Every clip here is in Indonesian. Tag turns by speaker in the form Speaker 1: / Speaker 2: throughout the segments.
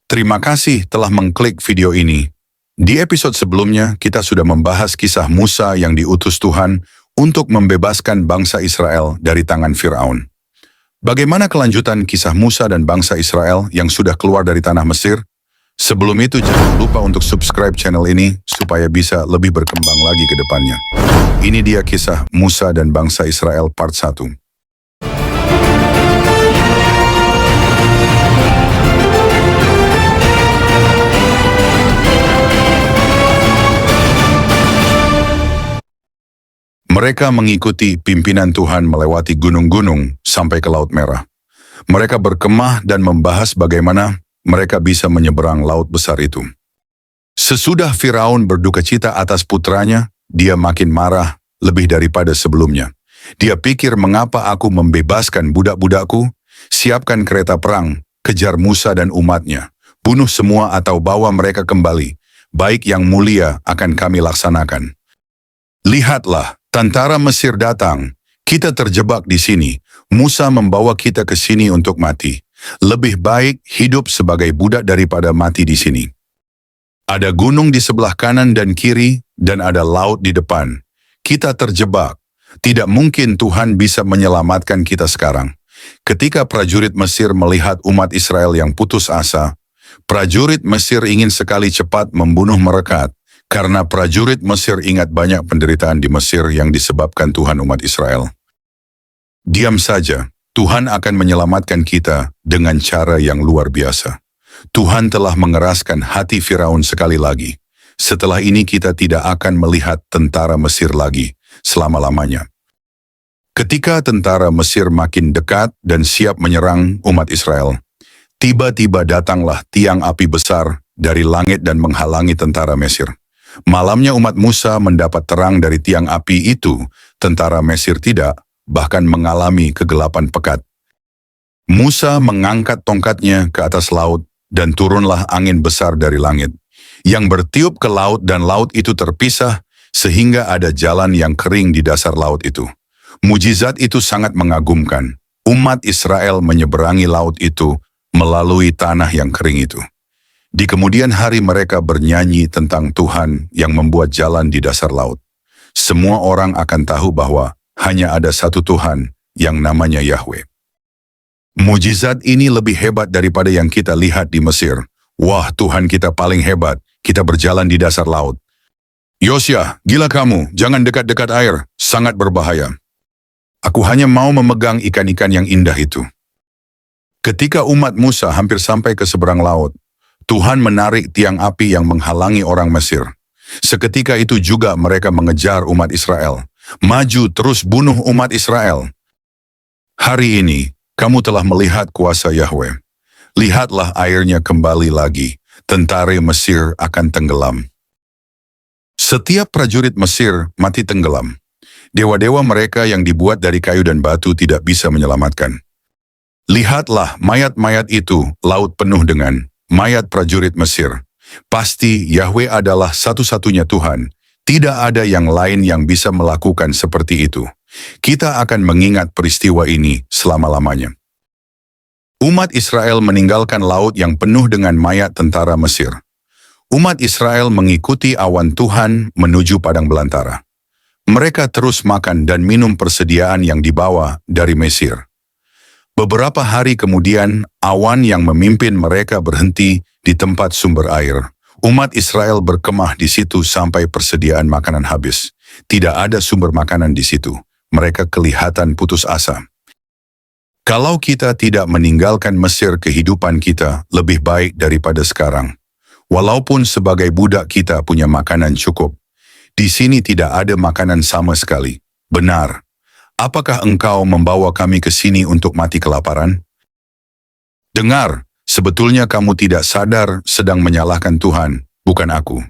Speaker 1: Terima kasih telah mengklik video ini. Di episode sebelumnya, kita sudah membahas kisah Musa yang diutus Tuhan untuk membebaskan bangsa Israel dari tangan Firaun. Bagaimana kelanjutan kisah Musa dan bangsa Israel yang sudah keluar dari tanah Mesir? Sebelum itu, jangan lupa untuk subscribe channel ini supaya bisa lebih berkembang lagi ke depannya. Ini dia kisah Musa dan bangsa Israel part 1. Mereka mengikuti pimpinan Tuhan melewati gunung-gunung sampai ke Laut Merah. Mereka berkemah dan membahas bagaimana mereka bisa menyeberang laut besar itu. Sesudah Firaun berduka cita atas putranya, dia makin marah lebih daripada sebelumnya. Dia pikir, mengapa aku membebaskan budak-budakku? Siapkan kereta perang, kejar Musa dan umatnya. Bunuh semua atau bawa mereka kembali. Baik yang mulia akan kami laksanakan. Lihatlah, tentara Mesir datang. Kita terjebak di sini. Musa membawa kita ke sini untuk mati. Lebih baik hidup sebagai budak daripada mati di sini. Ada gunung di sebelah kanan dan kiri, dan ada laut di depan. Kita terjebak. Tidak mungkin Tuhan bisa menyelamatkan kita sekarang. Ketika prajurit Mesir melihat umat Israel yang putus asa, prajurit Mesir ingin sekali cepat membunuh mereka, karena prajurit Mesir ingat banyak penderitaan di Mesir yang disebabkan Tuhan umat Israel. Diam saja, Tuhan akan menyelamatkan kita dengan cara yang luar biasa. Tuhan telah mengeraskan hati Firaun sekali lagi. Setelah ini kita tidak akan melihat tentara Mesir lagi selama-lamanya. Ketika tentara Mesir makin dekat dan siap menyerang umat Israel, tiba-tiba datanglah tiang api besar dari langit dan menghalangi tentara Mesir. Malamnya umat Musa mendapat terang dari tiang api itu, tentara Mesir tidak, bahkan mengalami kegelapan pekat. Musa mengangkat tongkatnya ke atas laut, dan turunlah angin besar dari langit, yang bertiup ke laut, dan laut itu terpisah, sehingga ada jalan yang kering di dasar laut itu. Mujizat itu sangat mengagumkan. Umat Israel menyeberangi laut itu melalui tanah yang kering itu. Di kemudian hari mereka bernyanyi tentang Tuhan yang membuat jalan di dasar laut. Semua orang akan tahu bahwa hanya ada satu Tuhan yang namanya Yahweh. Mujizat ini lebih hebat daripada yang kita lihat di Mesir. Wah, Tuhan kita paling hebat, kita berjalan di dasar laut. Yosya, gila kamu, jangan dekat-dekat air, sangat berbahaya. Aku hanya mau memegang ikan-ikan yang indah itu. Ketika umat Musa hampir sampai ke seberang laut, Tuhan menarik tiang api yang menghalangi orang Mesir. Seketika itu juga mereka mengejar umat Israel. Maju terus bunuh umat Israel. Hari ini, kamu telah melihat kuasa Yahweh. Lihatlah airnya kembali lagi. Tentara Mesir akan tenggelam. Setiap prajurit Mesir mati tenggelam. Dewa-dewa mereka yang dibuat dari kayu dan batu tidak bisa menyelamatkan. Lihatlah mayat-mayat itu, laut penuh dengan mayat prajurit Mesir. Pasti Yahweh adalah satu-satunya Tuhan. Tidak ada yang lain yang bisa melakukan seperti itu. Kita akan mengingat peristiwa ini selama-lamanya. Umat Israel meninggalkan laut yang penuh dengan mayat tentara Mesir. Umat Israel mengikuti awan Tuhan menuju padang belantara. Mereka terus makan dan minum persediaan yang dibawa dari Mesir. Beberapa hari kemudian, awan yang memimpin mereka berhenti di tempat sumber air. Umat Israel berkemah di situ sampai persediaan makanan habis. Tidak ada sumber makanan di situ. Mereka kelihatan putus asa. Kalau kita tidak meninggalkan Mesir, kehidupan kita lebih baik daripada sekarang. Walaupun sebagai budak kita punya makanan cukup, di sini tidak ada makanan sama sekali. Benar. Apakah engkau membawa kami ke sini untuk mati kelaparan? Dengar. Sebetulnya kamu tidak sadar sedang menyalahkan Tuhan, bukan aku.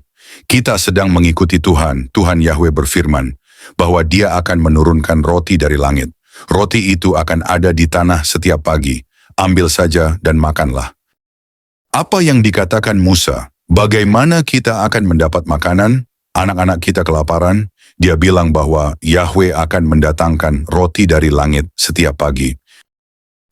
Speaker 1: Kita sedang mengikuti Tuhan. Tuhan Yahweh berfirman bahwa Dia akan menurunkan roti dari langit. Roti itu akan ada di tanah setiap pagi. Ambil saja dan makanlah. Apa yang dikatakan Musa? Bagaimana kita akan mendapat makanan? Anak-anak kita kelaparan? Dia bilang bahwa Yahweh akan mendatangkan roti dari langit setiap pagi.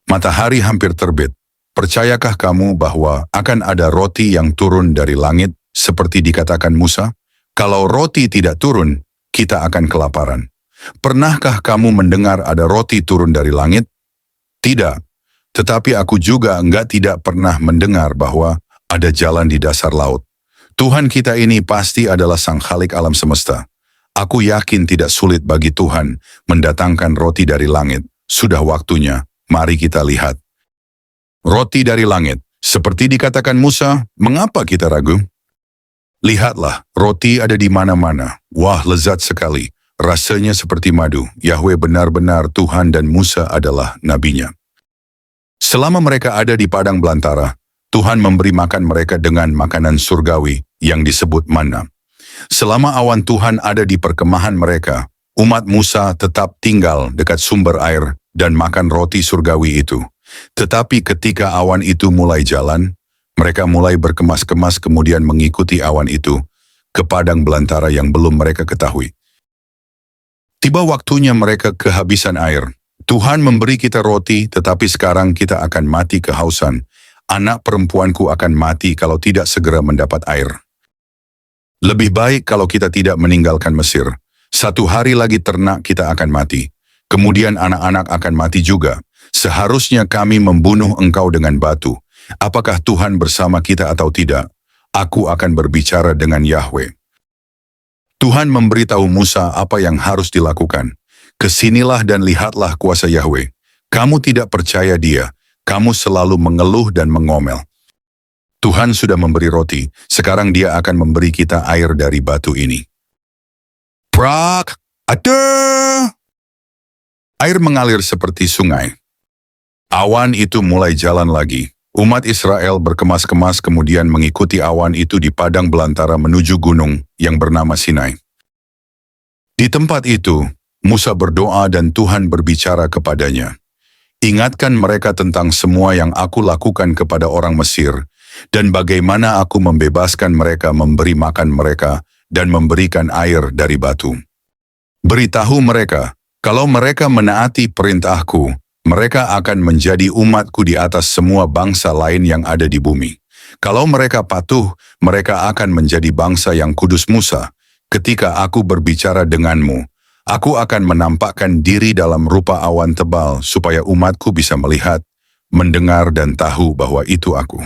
Speaker 1: Matahari hampir terbit. percayakah kamu bahwa akan ada roti yang turun dari langit seperti dikatakan Musa? Kalau roti tidak turun, kita akan kelaparan. Pernahkah kamu mendengar ada roti turun dari langit? Tidak. Tetapi aku juga tidak pernah mendengar bahwa ada jalan di dasar laut. Tuhan kita ini pasti adalah Sang Khalik alam semesta. Aku yakin tidak sulit bagi Tuhan mendatangkan roti dari langit. Sudah waktunya, mari kita lihat. Roti dari langit, seperti dikatakan Musa, mengapa kita ragu? Lihatlah, roti ada di mana-mana. Wah, lezat sekali. Rasanya seperti madu. Yahweh benar-benar Tuhan dan Musa adalah nabinya. Selama mereka ada di padang belantara, Tuhan memberi makan mereka dengan makanan surgawi yang disebut manna. Selama awan Tuhan ada di perkemahan mereka, umat Musa tetap tinggal dekat sumber air dan makan roti surgawi itu. Tetapi ketika awan itu mulai jalan, mereka mulai berkemas-kemas kemudian mengikuti awan itu ke padang belantara yang belum mereka ketahui. Tiba waktunya mereka kehabisan air. Tuhan memberi kita roti, tetapi sekarang kita akan mati kehausan. Anak perempuanku akan mati kalau tidak segera mendapat air. Lebih baik kalau kita tidak meninggalkan Mesir. 1 hari lagi ternak kita akan mati. Kemudian anak-anak akan mati juga. Seharusnya kami membunuh engkau dengan batu. Apakah Tuhan bersama kita atau tidak? Aku akan berbicara dengan Yahweh. Tuhan memberitahu Musa apa yang harus dilakukan. Kesinilah dan lihatlah kuasa Yahweh. Kamu tidak percaya Dia. Kamu selalu mengeluh dan mengomel. Tuhan sudah memberi roti, sekarang Dia akan memberi kita air dari batu ini. Prak! Ada! Air mengalir seperti sungai. Awan itu mulai jalan lagi. Umat Israel berkemas-kemas kemudian mengikuti awan itu di padang belantara menuju gunung yang bernama Sinai. Di tempat itu, Musa berdoa dan Tuhan berbicara kepadanya. Ingatkan mereka tentang semua yang aku lakukan kepada orang Mesir, dan bagaimana aku membebaskan mereka, memberi makan mereka, dan memberikan air dari batu. Beritahu mereka, kalau mereka menaati perintahku, mereka akan menjadi umatku di atas semua bangsa lain yang ada di bumi. Kalau mereka patuh, mereka akan menjadi bangsa yang kudus. Musa, ketika aku berbicara denganmu, aku akan menampakkan diri dalam rupa awan tebal supaya umatku bisa melihat, mendengar dan tahu bahwa itu aku.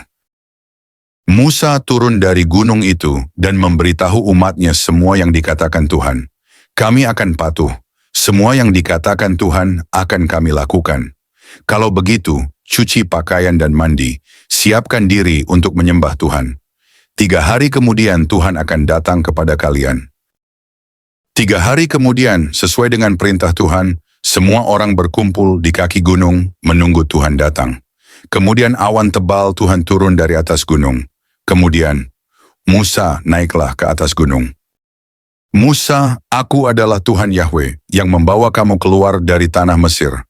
Speaker 1: Musa turun dari gunung itu dan memberitahu umatnya semua yang dikatakan Tuhan. Kami akan patuh. Semua yang dikatakan Tuhan akan kami lakukan. Kalau begitu, cuci pakaian dan mandi, siapkan diri untuk menyembah Tuhan. 3 hari kemudian Tuhan akan datang kepada kalian. 3 hari kemudian, sesuai dengan perintah Tuhan, semua orang berkumpul di kaki gunung menunggu Tuhan datang. Kemudian awan tebal Tuhan turun dari atas gunung. Kemudian, Musa naiklah ke atas gunung. Musa, aku adalah Tuhan Yahweh yang membawa kamu keluar dari tanah Mesir.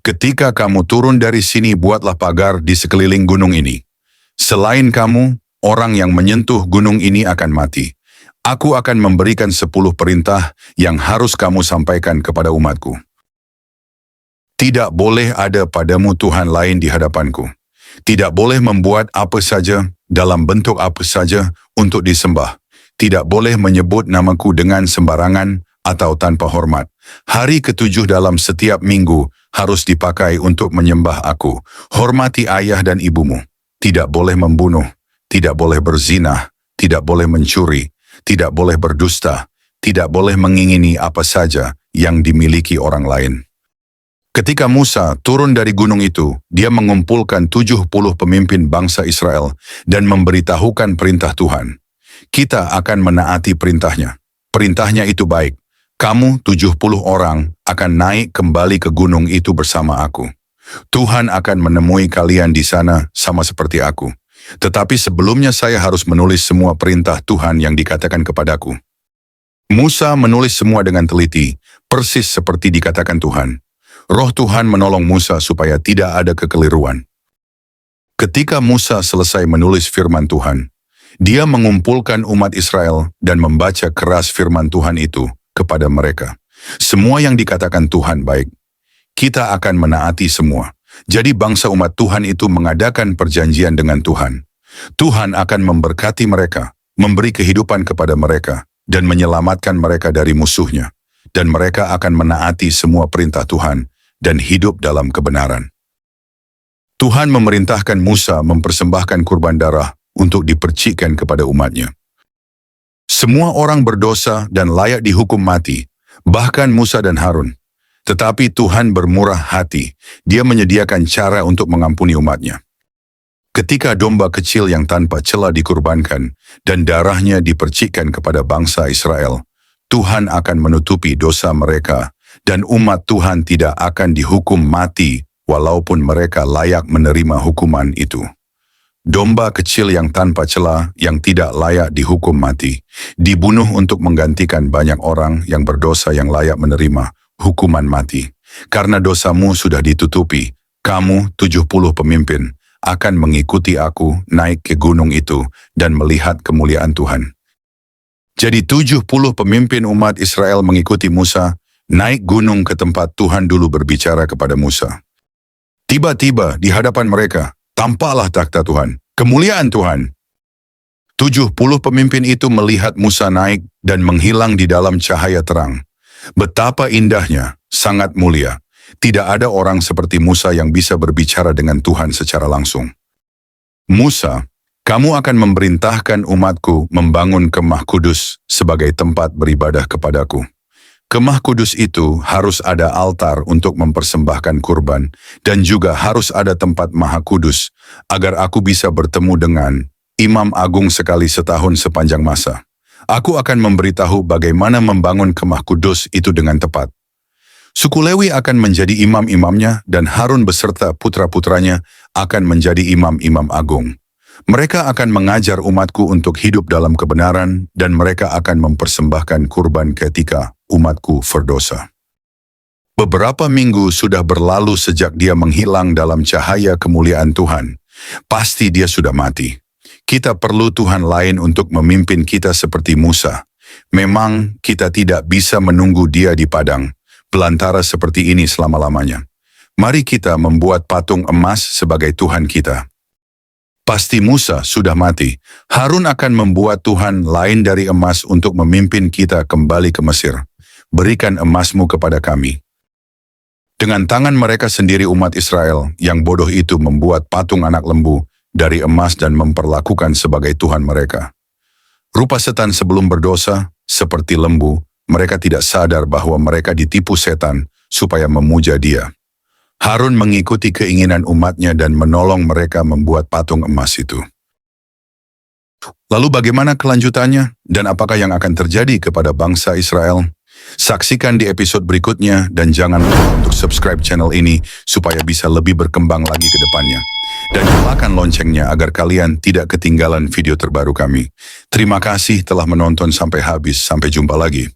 Speaker 1: Ketika kamu turun dari sini, buatlah pagar di sekeliling gunung ini. Selain kamu, orang yang menyentuh gunung ini akan mati. Aku akan memberikan 10 perintah yang harus kamu sampaikan kepada umatku. Tidak boleh ada padamu Tuhan lain di hadapanku. Tidak boleh membuat apa saja, dalam bentuk apa saja, untuk disembah. Tidak boleh menyebut namaku dengan sembarangan atau tanpa hormat. Hari ke-7 dalam setiap minggu harus dipakai untuk menyembah aku. Hormati ayah dan ibumu. Tidak boleh membunuh, tidak boleh berzina, tidak boleh mencuri, tidak boleh berdusta, tidak boleh mengingini apa saja yang dimiliki orang lain. Ketika Musa turun dari gunung itu, dia mengumpulkan 70 pemimpin bangsa Israel dan memberitahukan perintah Tuhan. Kita akan menaati perintahnya. Perintahnya itu baik. Kamu 70 orang akan naik kembali ke gunung itu bersama aku. Tuhan akan menemui kalian di sana sama seperti aku. Tetapi sebelumnya saya harus menulis semua perintah Tuhan yang dikatakan kepadaku. Musa menulis semua dengan teliti, persis seperti dikatakan Tuhan. Roh Tuhan menolong Musa supaya tidak ada kekeliruan. Ketika Musa selesai menulis firman Tuhan, dia mengumpulkan umat Israel dan membaca keras firman Tuhan itu kepada mereka. Semua yang dikatakan Tuhan baik. Kita akan menaati semua. Jadi bangsa umat Tuhan itu mengadakan perjanjian dengan Tuhan. Tuhan akan memberkati mereka, memberi kehidupan kepada mereka, dan menyelamatkan mereka dari musuhnya. Dan mereka akan menaati semua perintah Tuhan dan hidup dalam kebenaran. Tuhan memerintahkan Musa mempersembahkan kurban darah untuk dipercikkan kepada umatnya. Semua orang berdosa dan layak dihukum mati, bahkan Musa dan Harun. Tetapi Tuhan bermurah hati, Dia menyediakan cara untuk mengampuni umatnya. Ketika domba kecil yang tanpa cela dikurbankan dan darahnya dipercikkan kepada bangsa Israel, Tuhan akan menutupi dosa mereka dan umat Tuhan tidak akan dihukum mati walaupun mereka layak menerima hukuman itu. Domba kecil yang tanpa cela yang tidak layak dihukum mati, dibunuh untuk menggantikan banyak orang yang berdosa yang layak menerima hukuman mati. Karena dosamu sudah ditutupi, kamu 70 pemimpin akan mengikuti aku naik ke gunung itu dan melihat kemuliaan Tuhan. Jadi 70 pemimpin umat Israel mengikuti Musa naik gunung ke tempat Tuhan dulu berbicara kepada Musa. Tiba-tiba di hadapan mereka, tampaklah takhta Tuhan, kemuliaan Tuhan. 70 pemimpin itu melihat Musa naik dan menghilang di dalam cahaya terang. Betapa indahnya, sangat mulia. Tidak ada orang seperti Musa yang bisa berbicara dengan Tuhan secara langsung. Musa, kamu akan memerintahkan umatku membangun kemah kudus sebagai tempat beribadah kepadaku. Kemah kudus itu harus ada altar untuk mempersembahkan kurban dan juga harus ada tempat maha kudus agar aku bisa bertemu dengan Imam Agung sekali setahun sepanjang masa. Aku akan memberitahu bagaimana membangun kemah kudus itu dengan tepat. Suku Lewi akan menjadi imam-imamnya dan Harun beserta putra-putranya akan menjadi imam-imam agung. Mereka akan mengajar umatku untuk hidup dalam kebenaran dan mereka akan mempersembahkan kurban ketika umatku berdosa. Beberapa minggu sudah berlalu sejak dia menghilang dalam cahaya kemuliaan Tuhan. Pasti dia sudah mati. Kita perlu Tuhan lain untuk memimpin kita seperti Musa. Memang kita tidak bisa menunggu dia di padang belantara seperti ini selama-lamanya. Mari kita membuat patung emas sebagai Tuhan kita. Pasti Musa sudah mati. Harun akan membuat Tuhan lain dari emas untuk memimpin kita kembali ke Mesir. Berikan emasmu kepada kami. Dengan tangan mereka sendiri umat Israel yang bodoh itu membuat patung anak lembu dari emas dan memperlakukan sebagai Tuhan mereka. Rupa setan sebelum berdosa, seperti lembu, mereka tidak sadar bahwa mereka ditipu setan supaya memuja dia. Harun mengikuti keinginan umatnya dan menolong mereka membuat patung emas itu. Lalu bagaimana kelanjutannya dan apakah yang akan terjadi kepada bangsa Israel? Saksikan di episode berikutnya dan jangan lupa untuk subscribe channel ini supaya bisa lebih berkembang lagi ke depannya. Dan nyalakan loncengnya agar kalian tidak ketinggalan video terbaru kami. Terima kasih telah menonton sampai habis. Sampai jumpa lagi.